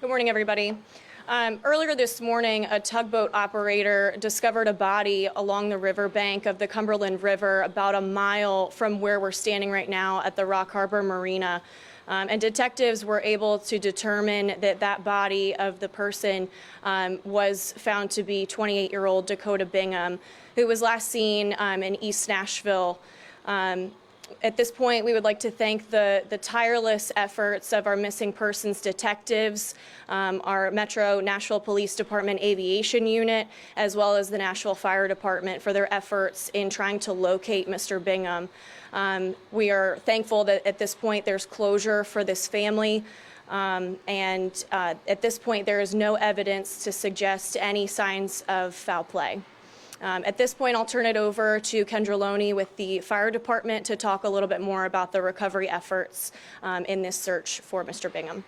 Good morning, everybody. Earlier this morning, a tugboat operator discovered a body along the riverbank of the Cumberland River about a mile from where we're standing right now at the Rock Harbor Marina. And detectives were able to determine that that body of the person was found to be 28-year-old Dakota Bingham, who was last seen in East Nashville. At this point, we would like to thank the tireless efforts of our missing persons detectives, our Metro Nashville Police Department Aviation Unit, as well as the Nashville Fire Department for their efforts in trying to locate Mr. Bingham. We are thankful that at this point there's closure for this family. And at this point, there is no evidence to suggest any signs of foul play. At this point, I'll turn it over to Kendra Loney with the fire department to talk a little bit more about the recovery efforts in this search for Mr. Bingham.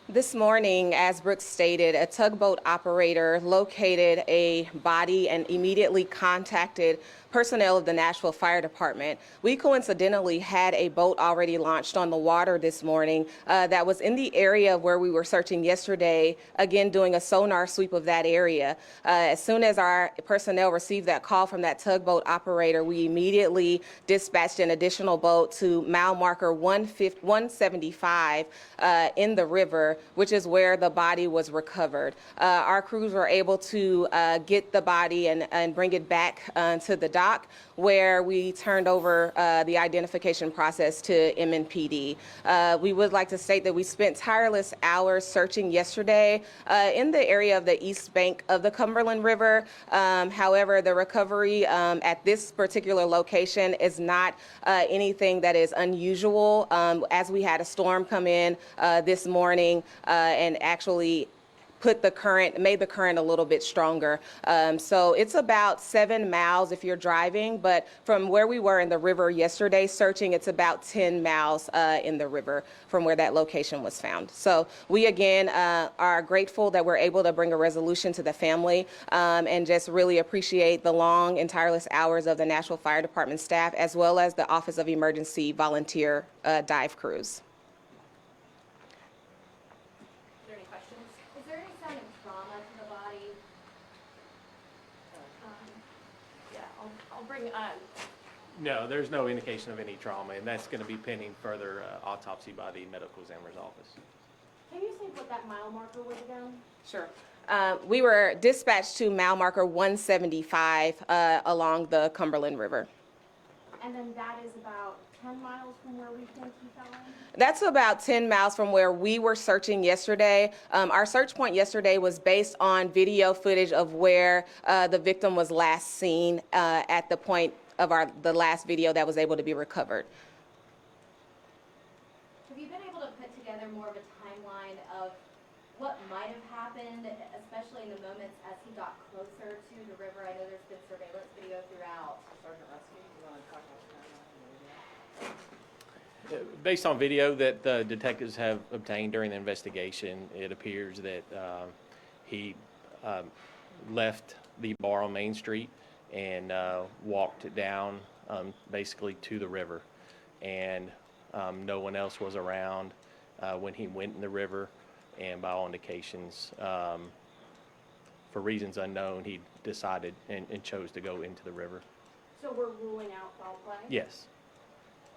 This morning, as Brooks stated, a tugboat operator located a body and immediately contacted personnel of the Nashville Fire Department. We coincidentally had a boat already launched on the water this morning that was in the area where we were searching yesterday, again doing a sonar sweep of that area. As soon as our personnel received that call from that tugboat operator, we immediately dispatched an additional boat to mile marker 175 in the river, which is where the body was recovered. Our crews were able to get the body and bring it back to the dock, where we turned over the identification process to MNPD. We would like to state that we spent tireless hours searching yesterday in the area of the east bank of the Cumberland River. However, the recovery at this particular location is not anything that is unusual, as we had a storm come in this morning and actually made the current a little bit stronger. So it's about 7 miles if you're driving, but from where we were in the river yesterday searching, it's about 10 miles in the river from where that location was found. So we again are grateful that we're able to bring a resolution to the family and just really appreciate the long and tireless hours of the Nashville Fire Department staff, as well as the Office of Emergency volunteer dive crews. Is there any sign of trauma to the body? Yeah, I'll bring No, there's no indication of any trauma, and that's going to be pending further autopsy by the medical examiner's office. Can you say what that mile marker was again? Sure. We were dispatched to mile marker 175 along the Cumberland River. And then that is about 10 miles from where we think he fell in? That's about 10 miles from where we were searching yesterday. Our search point yesterday was based on video footage of where the victim was last seen at the point of the last video that was able to be recovered. Have you been able to put together more of a timeline of what might have happened, especially in the moments as he got closer to the river? I know there's been surveillance video throughout. Sergeant Rusky, you want to talk about that? Based on video that the detectives have obtained during the investigation, it appears that he left the bar on Main Street and walked down basically to the river. And no one else was around when he went in the river. And by all indications, for reasons unknown, he decided and chose to go into the river. So we're ruling out foul play? Yes.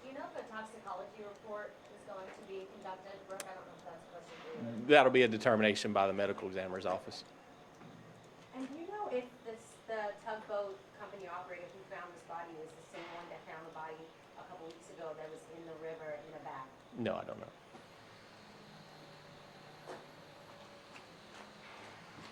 Do you know if a toxicology report is going to be conducted? Brooke, I don't know if that's supposed to be. That'll be a determination by the medical examiner's office. And do you know if the tugboat company operator who found this body is the same one that found the body a couple weeks ago that was in the river in the back? No, I don't know.